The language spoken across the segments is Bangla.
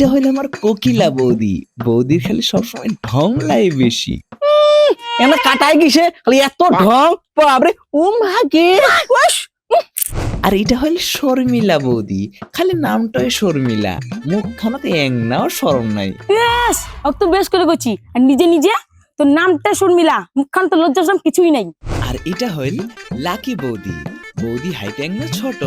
এইটা হইলো আমার কোকিলা বৌদি। বৌদির খালি সবসময় ঢং লাই বেশি। এমন কাটায় গেছে খালি এত ঢং বাপরে ও মাগে। আর এটা হইলো শর্মিলা বৌদি, খালি নামটাই শর্মিলা, মুখখানাতে নাও শরম নাই। বেশ অত তো বেশ করে করছি। আর নিজে নিজে তোর নামটা শর্মিলা, মুখখান তো লজ্জার নাম কিছুই নাই। আর এটা হইল লাকি বৌদি। বৌদি হাইট না ছোট,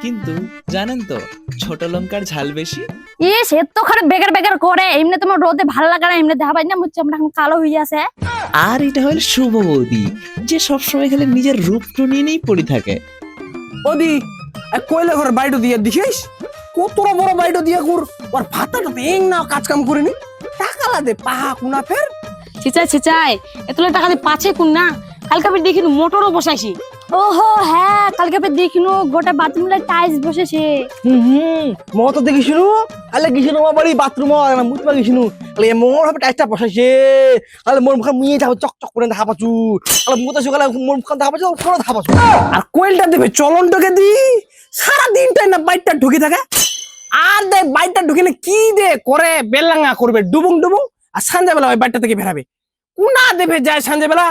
কিন্তু জানেন তো ছোট লঙ্কার ঝাল বেশি। সে তো খারাপ বেগার বেগার করে, এমনি তোমার রোদে ভালো লাগে না, এমনি দেখা পাই না হচ্ছে আমরা এখন কালো হয়ে আছে। আর এটা হইল শুভ বৌদি, যে সবসময় খালি নিজের রূপটা নিয়েই পড়ে থাকে। ওদি কইলে ঘর বাইটো দিয়ে দিছিস কত বড় বাইটো দিয়ে কুর ওর ভাতাটা পেং না কাজ কাম করিনি টাকা লাদে পাহা কুনা ফের ছিচাই এতলে টাকা দিয়ে পাছে কোন না। কালকে আমি দেখিনু মোটরও বসাইছি। ওহো হ্যাঁ, কালকে আমি দেখিনু গোটা বাথরুমে টাইলস বসেছে। মো তো দেখিছিনু আলে গিছিনু আমার বাড়ি বাথরুম না মুতবা গিছিনু আলে মোর হবে টাইসটা বসাইছে আলে মোর মুখ মুয়ে যাও চক চক করে দেখা পাচু আলে মুতা সকালে মোর মুখ দেখা পাচু সরো দেখা পাচু। আর কোয়েলটা দেবে চলনটাকে দি সারা দিনটাই না বাইটটা ঢুকে থাকে। আর দেখ বাইটটা ঢুকিলে কি দে করে বেলাঙ্গা করবে ডুবুং ডুবুং। আর সন্ধ্যাবেলা ওই বাইটটা থেকে বেরাবে কোনা দেবে যায় সন্ধ্যাবেলা।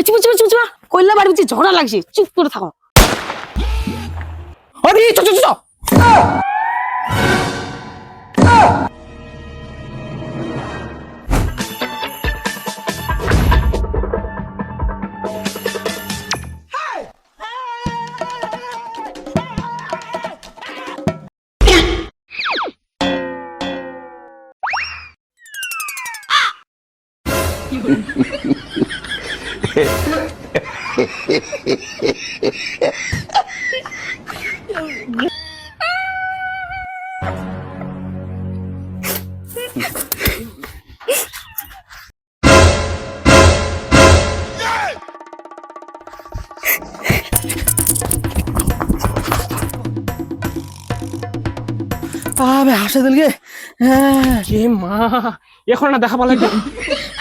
চুপ চুপ চুপ চুপ, কইলা বাড়ি বুঝি ঝগড়া লাগছে, চুপ করে থাকো। ওদি চ চ চ আবে হাসে দিলকে এ মা এখন না দেখা পালে।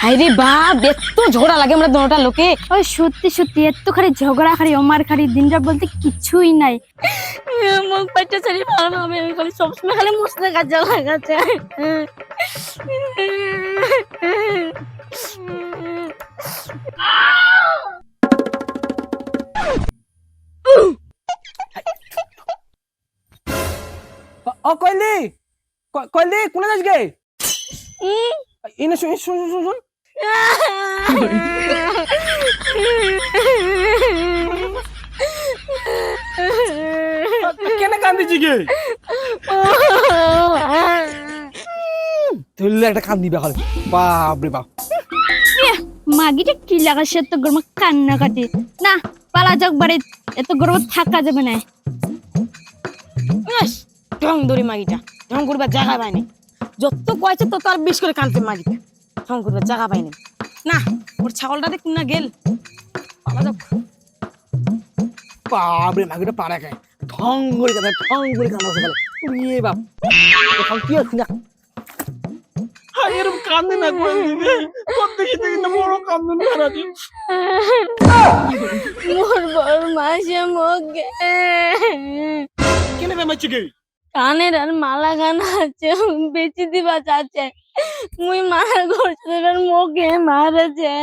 হাইরে বাপ, এত ঝগড়া লাগে আমরা দুটা লোকে। ওই সত্যি সত্যি এত খালি ঝগড়া খালি অমার খালি দিনটা বলতে কিছুই নাই। মুখ পাইটা ছাড়ি ভালো হবে, আমি খালি সবসময় খালি মুসলে কাজে লাগাচ্ছে। ও কইলি কইলি কোনে যাস গে ইনে শুন শুন শুন শুন কেন কান্দিছি গে তুই একটা কান দিবা খালি বাপ রে বাপ। মাগিটা কি লাগাছে এত গরম কান্না কাটি না, পালা যাক বাড়ি, এত গরম থাকা যাবে না। ঢং ধরি মাগিটা, ঢং করবার জায়গা পায়নি। যত কয়েছে তত আর বেশ করে কানতে মাগিটা, ঢং করবার জায়গা পায়নি। না ওর ছাগলটা দেখুন না গেল, পালা যাক। বাপ রে মাগিটা পাড়া খায় ঢং করে কাঁদা ঢং করে কাঁদা সকালে ইয়ে বাপ এখন কি আছে না এরকম কান্দে না করে দিবে প্রত্যেকই দেখি না বড় কান্দে না রাজি মোর বড় মাসে মগে কেনে বেমাইছি গে কানের আর মালা গানা আছে বেচি দিবা চাচ্ছে, মুই মার করছে মগে মারেছে।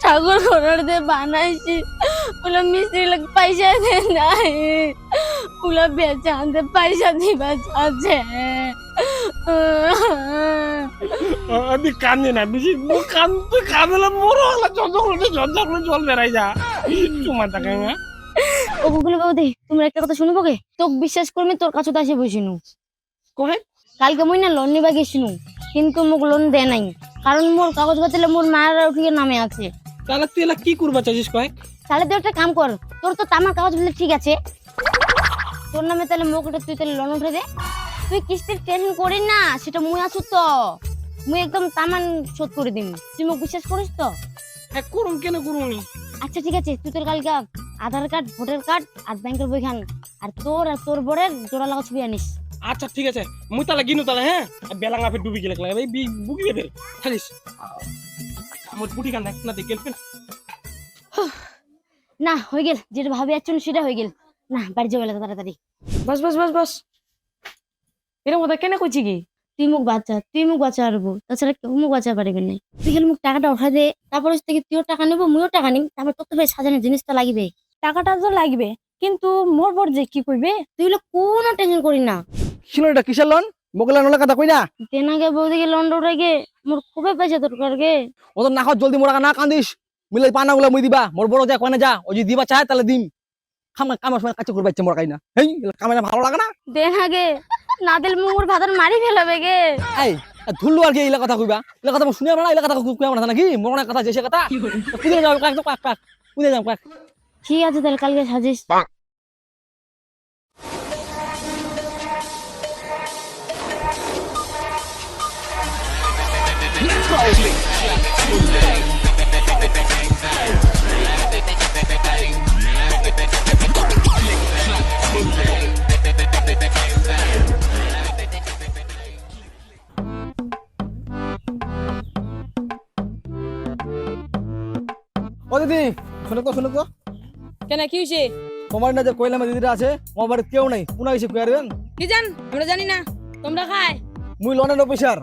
ঠাকুর ঘরের দিয়ে বানাইছি, ওগুলো মিস্ত্রি লোক পয়সা দে নাই, ওগুলো বেচে আনতে পয়সা দিবা চাচ্ছে। আমি কান্দে না বেশি কান্দতে কাঁদলে মরো হলা ঝঞ্ঝা জল বেড়াই যা তোমার তাকে না ওগুলো বৌদি তুমি একটা কথা শুনবো কে, তোকে বিশ্বাস করবি তোর কাছে তো আসে বসিনু কহে কালকে মুই না লোন নিবা গেছিনু, কিন্তু মোক লোন দেয় নাই, কারণ মোর কাগজ পাতিলে মোর মায়ের উঠিয়ে নামে আছে। তাহলে তুই এলা কি করবা চাইছিস কয়েক? তাহলে তুই একটা কাম কর, তোর তো তামার কাগজ বলে ঠিক আছে, তোর নামে তাহলে মোক তুই তাহলে লোন উঠে দে, তুই কিস্তির টেনশন করিস না, সেটা মুই আছো তো, মুই একদম তামান শোধ করে দিম, তুই মোক বিশ্বাস করিস তো? হ্যাঁ করুন কেন করুনি। আচ্ছা ঠিক আছে, তুই তোর কালকে আধার কার্ড ভোটার কার্ড আর ব্যাংকের বই খান আর তোর বরের জোড়া লাগা ছবি আনিস। আচ্ছা ঠিক আছে মুই তাহলে গিনু তাহলে হ্যাঁ বেলাঙ্গা ফের ডুবি গেলে ভাই বুকি ফের খালিস আমার বুটি কান না দেখ গেলবে না। না হয়ে গেল, যেটা ভাবে যাচ্ছেন সেটা হয়ে গেল। না বাড়ি যাবে তাড়াতাড়ি। বাস বাস বাস বাস, এরকম কথা কেন কইছি কি? তুই মুখ বাচ্চা আরবো, তাছাড়া কেউ মুখ বাচ্চা পারবে না। তুই খালি মুখ টাকাটা উঠা দে, তারপর হচ্ছে থেকে তুইও টাকা নেবো, মুইও টাকা নিম, তারপর তোর তো ভাই সাজানোর জিনিসটা লাগবে। টাকাটা তো লাগবে, কিন্তু মোর বর যে কি কইবে? তুই হলো কোনো টেনশন করি না। ছিল এটা কিসের লোন? মোগলা নোলা কথা কই না। তেনাকে বৌদিকে লন্ডন রেখে মোর খুবই পয়সা দরকার গে। ও তো না খাও, জলদি মোরা না কান্দিস, মিলে পানাগুলো মুই দিবা। মোর বড় যা কোনে যা, ও যদি দিবা চায় তাহলে দিম। কামের সময় কাজ করবে মোর কাই না, হেই কামে ভালো লাগে না। তেনাকে না দিল মোর ভাতার মারি ফেলাবে গে। এই ধুলু আর কি এইলা কথা কইবা? এলা কথা শুনে আমরা এলা কথা কইবা না নাকি? মোর অনেক কথা যেসে কথা কুদে যাও, কাক তো কাক কাক কুদে যাও কাক। ঠিক আছে তাহলে কালকে সাজিস। ও দিদি শুনে তো কেন কি হইছে? তোমার না যে কইলাম দিদিরা আছে, আমার বাড়িতে কেউ নাই, কোনা এসে কইয়ারবেন? কি জান, আমরা জানি না, তোমরা খায়। মুই লোনের অফিসার,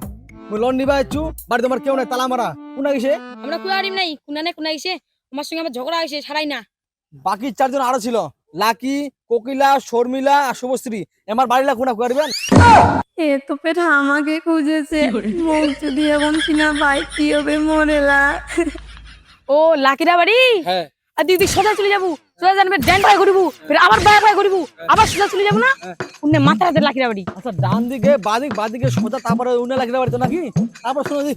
মুই লোন নিবা আইছু, বাড়ি তোমার কেউ নাই, তালা মারা। কোনা এসে আমরা কুয়ারিম নাই, কোনা আইছে, আমার সঙ্গে আমার ঝগড়া হইছে, ছাড়াই না। বাকি চারজন আরো ছিল, লাকি, কোকিলা, শর্মিলা আর শুভশ্রী। আমার বাড়িলা কোনা কইয়ারবেন? এ তো পেটা আমাকে খুঁজেছে, মুখ যদি এখন চিনা ভাই কি হবে মরেলা। ও লাকিরা বাড়ি? হ্যাঁ। আর দিদি সোজা চলে যাবো, সোজা জানবে ড্যান বাই করিবো, ফের আবার বাই করিবো, আবার সোজা চলে যাবো না? উন্নে মাথা হাতে লাকিরা বাড়ি। আচ্ছা ডান দিকে বাদিকে সোজা, তারপরে উনি লাগিরা বাড়ি তো নাকি? তারপর শুনে দি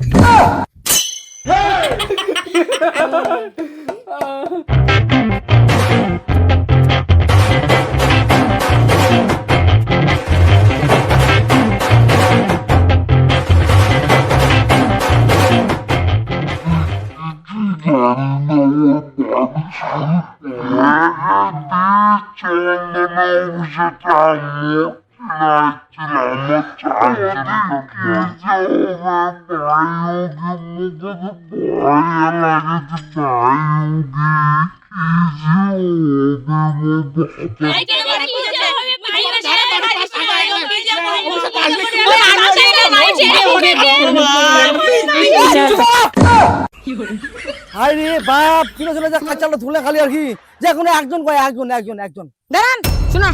আরে বাপ, কিনা চলে যা কাঁচালো ধুলে খালি আর কি। যে কোনো একজন কয়, একজন। দাঁড়ান, শোনা,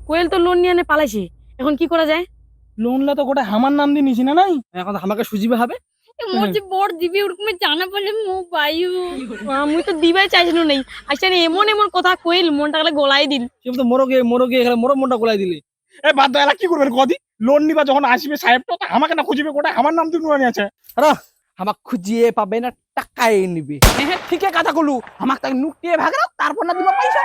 কোয়েল তো লোন নিয়ে পালাইছে, এখন কি করা যায়? লোনলা তো গোটা আমার নাম দিয়ে নিছি না নাই? এখন আমাকে সুজিবে হবে। মোর যে বড় দিবি ওরকম জানা পালে মুখ বায়ু। মুই তো দিবাই চাইছিল নাই, আচ্ছা এমন কথা কইল মনটা গেলে গলাই দিল। তুমি তো মরগে এখানে মনটা গোলাই দিলি। এ বাদ দাও, এলা কি করবেন কদি? লোন নিবা যখন আসবে সাহেব তো আমাকে না খুঁজিবে, গোটা আমার নাম দিয়ে নুয়ানি আছে। আরে আমাকে খুঁজিয়ে পাবে না, টাকাই নিবে। হ্যাঁ ঠিকই কথা কলু, আমাকে তাই নুকিয়ে ভাগরা, তারপর না দিবা পয়সা।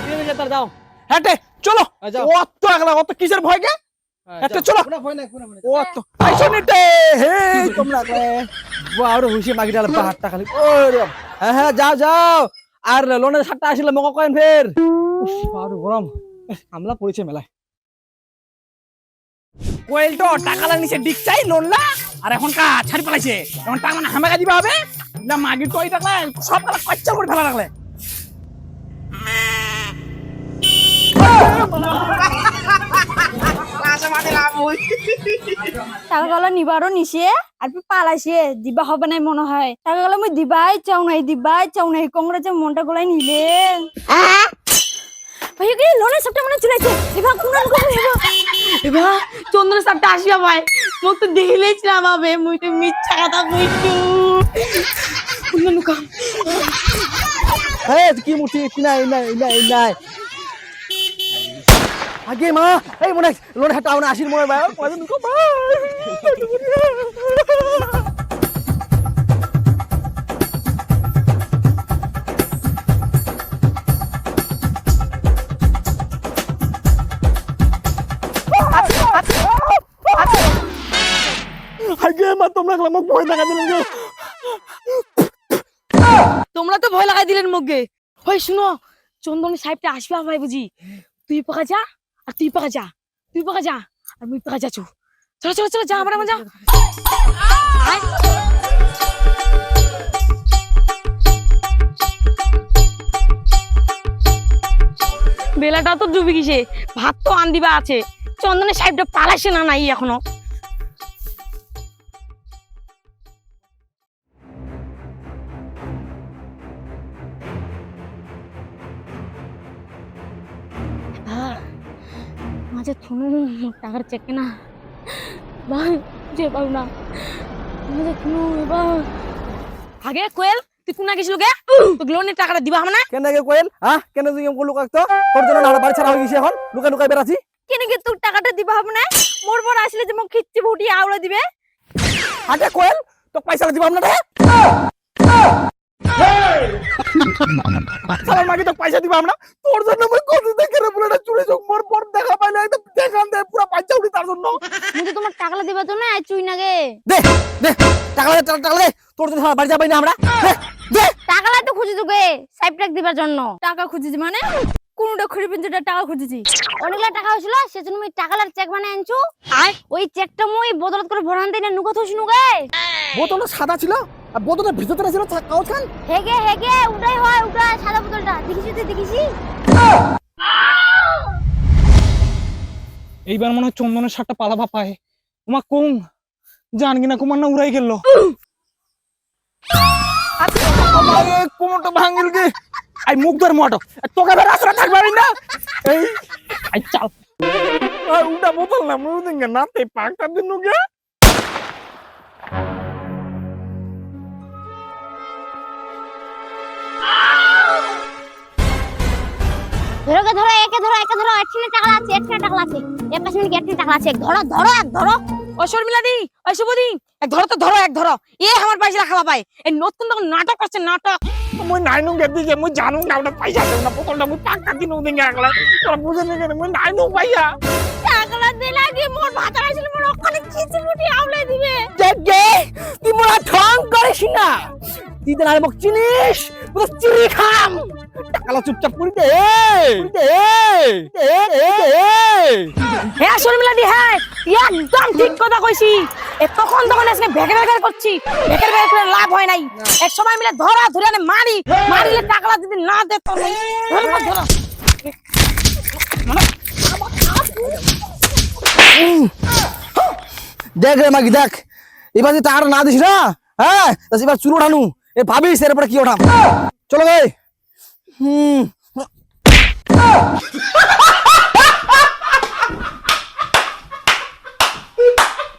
তুমি যে তার যাও, হ্যাঁ চলো। যাও। অত একলা অত কিসের ভয় কে? একটা চলো। অত পয়সা নিতে হে তোমরা আর হইছে মাগি ডাল পাহাড়টা খালি। ওরে হ্যাঁ যাও। আর লোনের ছাড়টা আসলে মকা কয়েন ফের। আর গরম আমলা পড়েছে মেলায়। কোয়েল তো টাকা লাগনিছে ডিক চাই লোনলা, আর এখন কা ছাড়ি পালাইছে। এখন টাকা মানে হামাকা দিবা হবে না? মাগির তো এই টাকা সব টাকা কচ্চা করে ফেলা রাখলে। টাকাগুলো নিবারও নিছে আর পালাইছে, দিবা হবে নাই মনে হয়। টাকাগুলো মুই দিবাই চাও নাই কংগ্রেসের মনটা গোলাই নিলে। ভাই কি লোনের সবটা মনে চলেছে, এবার কোন এবার চন্দ্র সাপটা আসিয়া ভাই, মোক তো দেখলেই ছিলাম ভাবে, মুই তো মিথ্যা কথা কইছু। হ্যাঁ কি মূর্তি নাই আগে মা, এই মনে লোনের হাতটা আমরা আসির মনে ভাই তোমরা মোক ভয় দেখা দিলেন। তোমরা তো ভয় লাগাই দিলেন মুখে। ওই শুনো, চন্দন সাহেবটা আসবে ভাই বুঝি, তুই পাকা যা আর তুই পাকা যা আর মুই পাকা যাচ্ছু। চলো যা আমরা যা। বেলাটা তো ডুবে গেছে, ভাত তো আন দিবা আছে, চন্দনের সাহেবটা পালাইছে না নাই এখনো। মাঝে থুনু টাকার চেক না ভাই যে পাবো না মাঝে থুনু এবার আগে কোয়েল তুই কোনা গেছিল গে তোকে লোনের টাকাটা দিবা হবে না? কেন গে কোয়েল হ্যাঁ কেন তুই এমন লুকাক তো তোর জন্য না বাড়ি ছাড়া হয়ে গেছে এখন লুকাই লুকাই বেরাচ্ছি কেন কি তোর টাকাটা দিবা হবে না? মোর পর আসলে যে মোক খিচ্ছি ভুটি আওড়া দিবে। আগে কোয়েল তো পয়সা দিব না রে সালার মাগি তো পয়সা দিব আমরা তোর জন্য মই কত দেখে রে বুলাটা চুরি চোখ মোর পর দেখা পাইলে একদম দেখান দে পুরো পয়সা উড়ি তার জন্য মুই তো তোমার টাকাটা দিবা তো না চুই না গে। দে দে টাকা দে টাকা দে তোর জন্য বাড়ি যাবাই না আমরা দে টাকাটা তো খুঁজি তোকে সাইপটাক দিবার জন্য। টাকা খুঁজেছি মানে কোনটা খুঁড়িবেন যেটা টাকা খুঁজেছি? অনেকগুলা টাকা হয়েছিল সেজন্য মুই টাকালার চেক বানাই আনছু। আর ওই চেকটা মুই বদলত করে ভরান দেই না নুকা থইছি নুগে। বোতলটা সাদা ছিল আর বোতলের ভিতরে ছিল কাগজ খান হেগে উঠাই হয় উঠা সাদা বোতলটা দেখিছি তুই দেখিছি? এইবার মনে হয় চন্দনের শার্টটা পালা পাপায় তোমার কোন জান কিনা কুমার না উড়াই গেল কোমরটা ভাঙিল গে আই মুখ ধর মোটো তোকে বের আসরা থাকবে না এই আই চাল আর উড়া বোতল না মুখ দিন না তে পাকটা দিন গে ধরো একে ধরো একখানে টাকা আছে এক পাশে একখানে টাকা আছে ধরো ও শর্মিলা দি ওই শুভদি এক ধরো তো ধরো এক ধরো এ আমার পয়সা খাওয়া পাই এই নতুন তখন নাটক করছে নাটক মই নাইনু গেদি যে মই জানু না ওটা পয়সা দেব না বোতলটা মই পাকটা দিন দিন আগলা তোরা বুঝে নি কেন মই নাইনু পাইয়া টাকাটা দিলা কি মোর ভাতার আসলে মোর ওখানে খিচ্ছি ভুটি আওড়া দিবে। গে তুই মোরা ঠং করিস না তুই তো আরে মোক চিনিস পুরো চিড়ি খাম টাকালা চুপচাপ করে দে হ্যাঁ শর্মিলা দি হ্যাঁ একদম ঠিক কথা কইছি এ তখন আজকে ভেকের করছি ভেকের করে লাভ হয় নাই এক সময় মিলে ধরা ধরে মারিলে টাকালা যদি না দে তো ধরো দেখ রে মাগি দেখ এবার যদি টাকাটা না দিস না হ্যাঁ এবার চুলো ঢানু এ ভাবিস এরপরে কি ওঠাম চলো ভাই